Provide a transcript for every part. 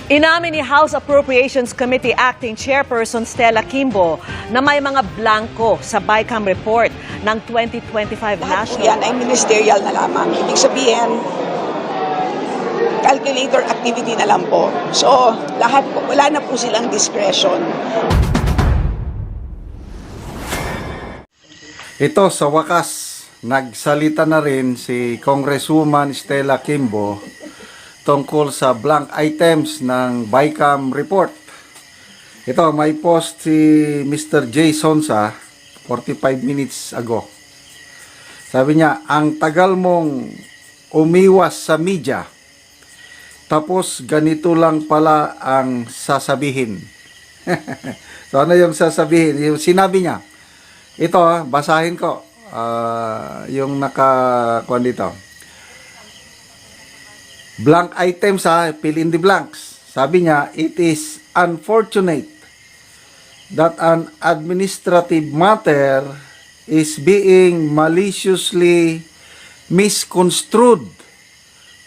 Inamin ni House Appropriations Committee Acting Chairperson Stella Kimbo na may mga blanco sa BICAM report ng 2025 National. Yan ay ministerial na lamang. Ibig sabihin, calculator activity na lang po. So, lahat po, wala na po silang discretion. Ito, sa wakas, nagsalita na rin si Congresswoman Stella Kimbo tungkol sa blank items ng BICAM report. Ito, may post si Mr. Jay Sonsa 45 minutes ago. Sabi niya, ang tagal mong umiwas sa media, tapos ganito lang pala ang sasabihin. So ano yung sasabihin? Yung sinabi niya, ito, basahin ko. Yung nakakuan dito. Blank items, fill in the blanks. Sabi niya, it is unfortunate that an administrative matter is being maliciously misconstrued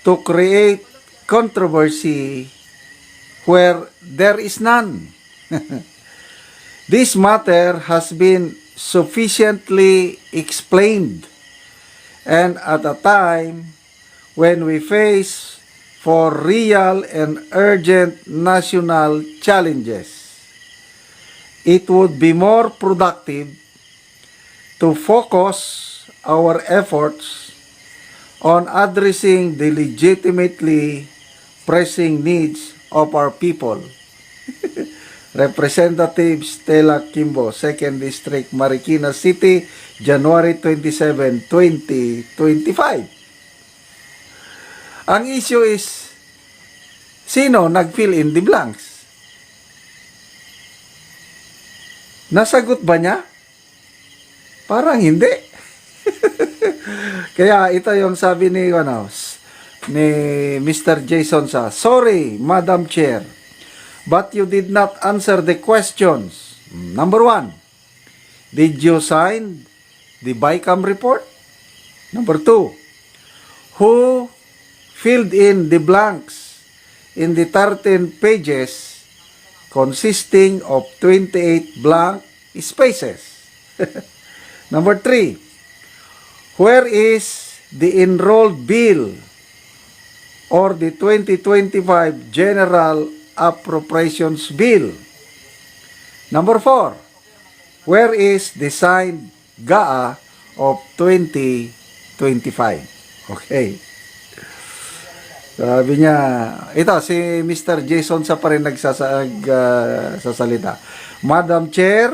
to create controversy where there is none. This matter has been sufficiently explained, and at a time when we face for real and urgent national challenges, it would be more productive to focus our efforts on addressing the legitimately pressing needs of our people. Representative Stella Kimbo, 2nd District, Marikina City, January 27, 2025. Ang issue is, sino nag-fill in the blanks? Nasagot ba niya? Parang hindi. Kaya ito yung sabi ni Mr. Jason sa, sorry, Madam Chair, but you did not answer the questions. Number 1, did you sign the BICAM report? Number 2, who filled in the blanks in the 13 pages consisting of 28 blank spaces? Number 3, where is the enrolled bill or the 2025 General Appropriations Bill? Number 4, where is the signed GAA of 2025? Okay. Sabi niya, ito si Mr. Jason sa pa rin nagsasalita. Madam Chair,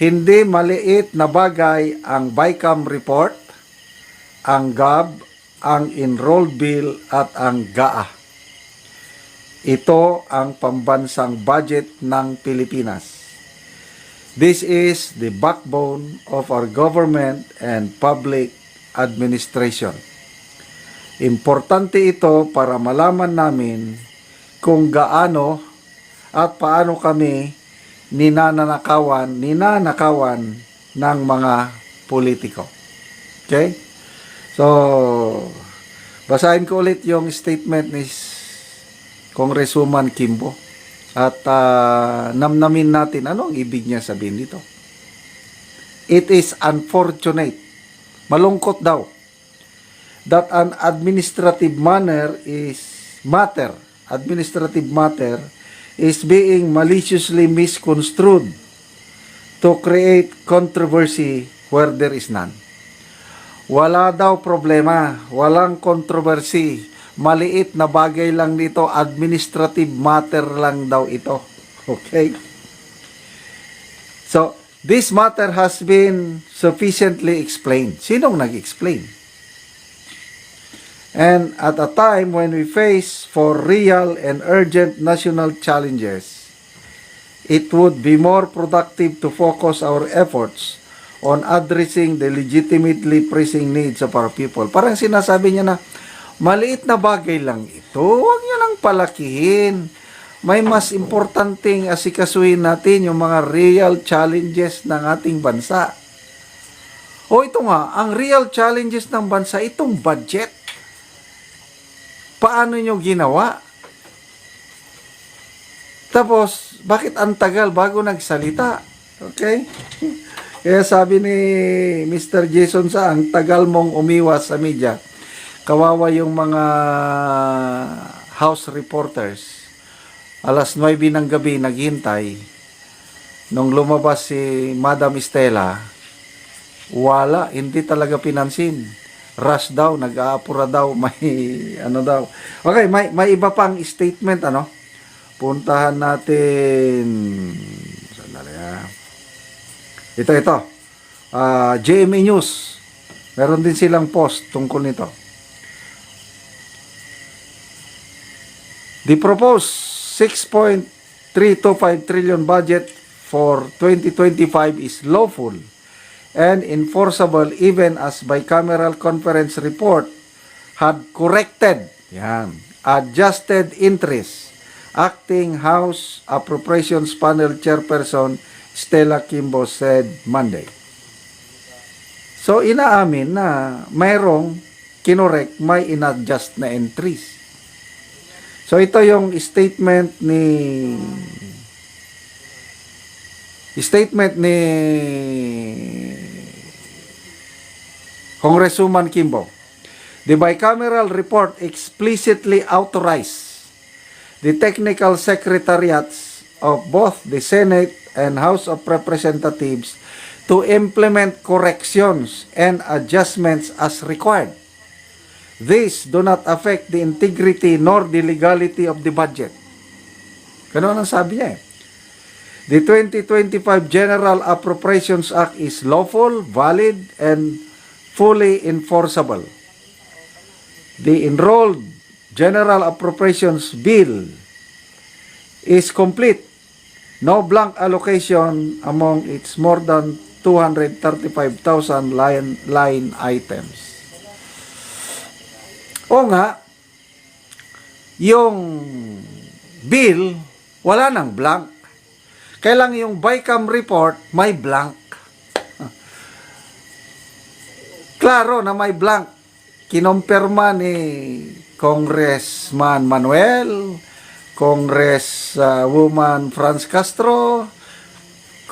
hindi maliit na bagay ang BICAM report, ang GAB, ang enrolled bill at ang GAA. Ito ang pambansang budget ng Pilipinas. This is the backbone of our government and public administration. Importante ito para malaman namin kung gaano at paano kami ninanakawan ng mga politiko. Okay? So, basahin ko ulit yung statement ni Congresswoman Kimbo at namnamin natin ano ang ibig niya sabihin dito. It is unfortunate, malungkot daw, that an administrative matter is being maliciously misconstrued to create controversy where there is none. Wala daw problema, walang controversy, maliit na bagay lang dito, administrative matter lang daw ito. Okay? So, this matter has been sufficiently explained. Sinong nag-explain? And at a time when we face for real and urgent national challenges, it would be more productive to focus our efforts on addressing the legitimately pressing needs of our people. Parang sinasabi niya na, maliit na bagay lang ito, huwag niyo nang palakihin. May mas importanteng asikasuhin natin yung mga real challenges ng ating bansa. O ito nga, ang real challenges ng bansa, itong budget. Paano nyo ginawa? Tapos, bakit ang tagal bago nagsalita? Okay? Kaya sabi ni Mr. Jason Sa, ang tagal mong umiwas sa media. Kawawa yung mga house reporters. Alas 9 ng gabi, naghintay. Nung lumabas si Madam Estela, wala, hindi talaga pinansin. Rush daw, nag-aapura daw, may ano daw. Okay, may iba pang statement, ano? Puntahan natin. Sandali ha. Ito. GMA News. Meron din silang post tungkol nito. The proposed 6.325 trillion budget for 2025 is lawful and enforceable even as bicameral conference report had corrected adjusted interest. Acting House Appropriations Panel Chairperson Stella Kimbo said Monday. So, inaamin na mayroong kinorek, may inadjust na entries. So, ito yung statement ni Congresswoman Kimbo. The bicameral report explicitly authorized the technical secretariats of both the Senate and House of Representatives to implement corrections and adjustments as required. These do not affect the integrity nor the legality of the budget. Ganun ang sabi niya eh. The 2025 General Appropriations Act is lawful, valid, and fully enforceable. The enrolled General Appropriations Bill is complete. No blank allocation among its more than 235,000 line items. O nga, yung bill, wala nang blank. Kailang yung BICAM report, may blank. Klaro na may blank. Kinumpirma ni Congressman Manuel, Congresswoman Franz Castro,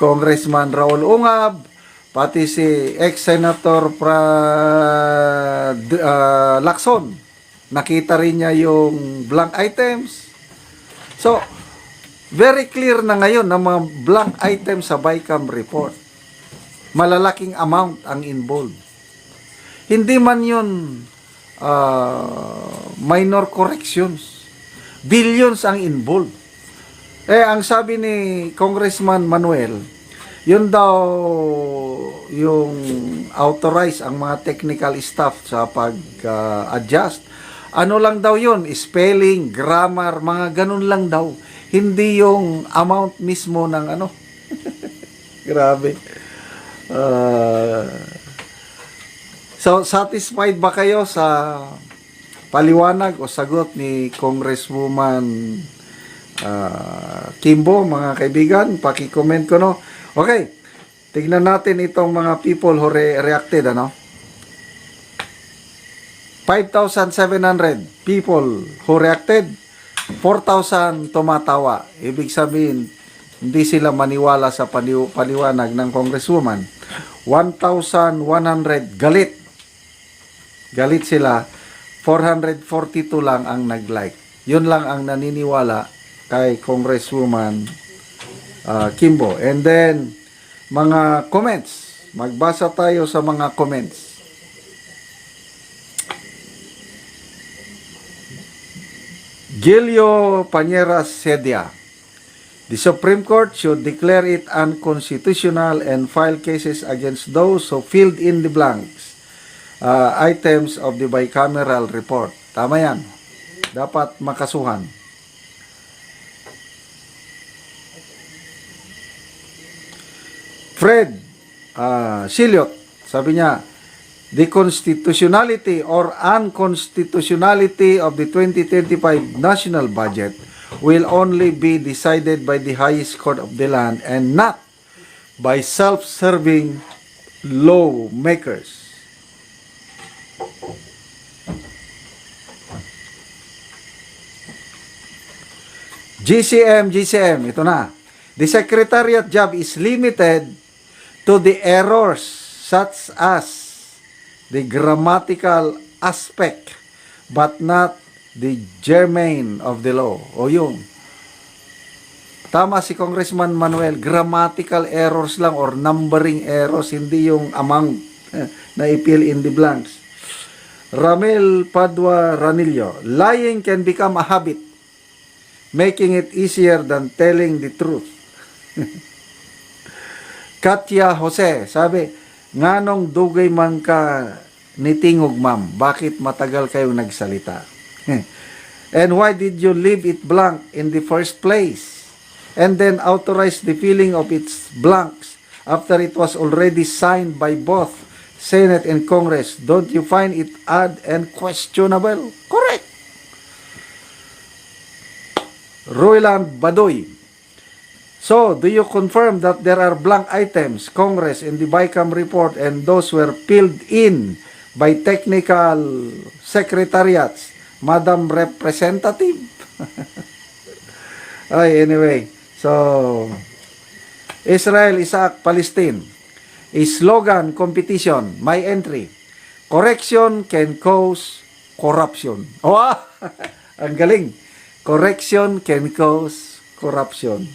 Congressman Raul Ungab, pati si ex-senator Lacson. Nakita rin niya yung blank items. So, very clear na ngayon na mga blank items sa BICAM report. Malalaking amount ang involved. Hindi man yun minor corrections. Billions ang involved. Ang sabi ni Congressman Manuel, yun daw yung authorize ang mga technical staff sa pag-adjust. Ano lang daw yun? Spelling, grammar, mga ganun lang daw. Hindi yung amount mismo ng ano. Grabe. So, satisfied ba kayo sa paliwanag o sagot ni Congresswoman Kimbo, mga kaibigan? Paki-comment ko, no? Okay. Tignan natin itong mga people who reacted, ano? 5,700 people who reacted, 4,000 tumatawa. Ibig sabihin, hindi sila maniwala sa paliwanag ng Congresswoman. 1,100 galit. Galit sila. 442 lang ang nag-like. Yun lang ang naniniwala kay Congresswoman Kimbo. And then, mga comments. Magbasa tayo sa mga comments. Gilio Pañeras Sedia. The Supreme Court should declare it unconstitutional and file cases against those who filled in the blanks items of the bicameral report. Tama yan. Dapat makasuhan. Fred Siliot, sabi niya, the constitutionality or unconstitutionality of the 2025 national budget will only be decided by the highest court of the land and not by self-serving lawmakers. GCM, ito na. The secretariat job is limited to the errors such as the grammatical aspect but not the germane of the law. O yun. Tama si Congressman Manuel, grammatical errors lang or numbering errors, hindi yung amount na i-fill in the blanks. Ramel Padua Ranillo, lying can become a habit, making it easier than telling the truth. Katya Jose, sabi, nganong dugay man ka nitingog ma'am, bakit matagal kayong nagsalita? And why did you leave it blank in the first place? And then authorize the filling of its blanks after it was already signed by both Senate and Congress. Don't you find it odd and questionable? Correct. Royland Badoy. So, do you confirm that there are blank items, Congress, in the BICAM report and those were filled in by technical secretariats, Madam Representative? Anyway, so, Israel, Isaac, Palestine. A slogan competition, my entry. Correction can cause corruption. Oh, ang galing. Correction can cause corruption.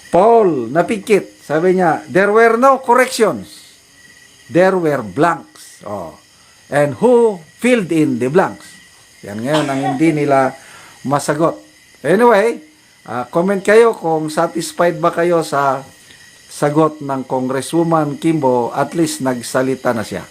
Paul, napikit. Sabi niya, there were no corrections. There were blanks. Oh. And who filled in the blanks? Yan ngayon ang hindi nila masagot. Anyway, comment kayo kung satisfied ba kayo sa sagot ng Congresswoman Kimbo. At least nagsalita na siya.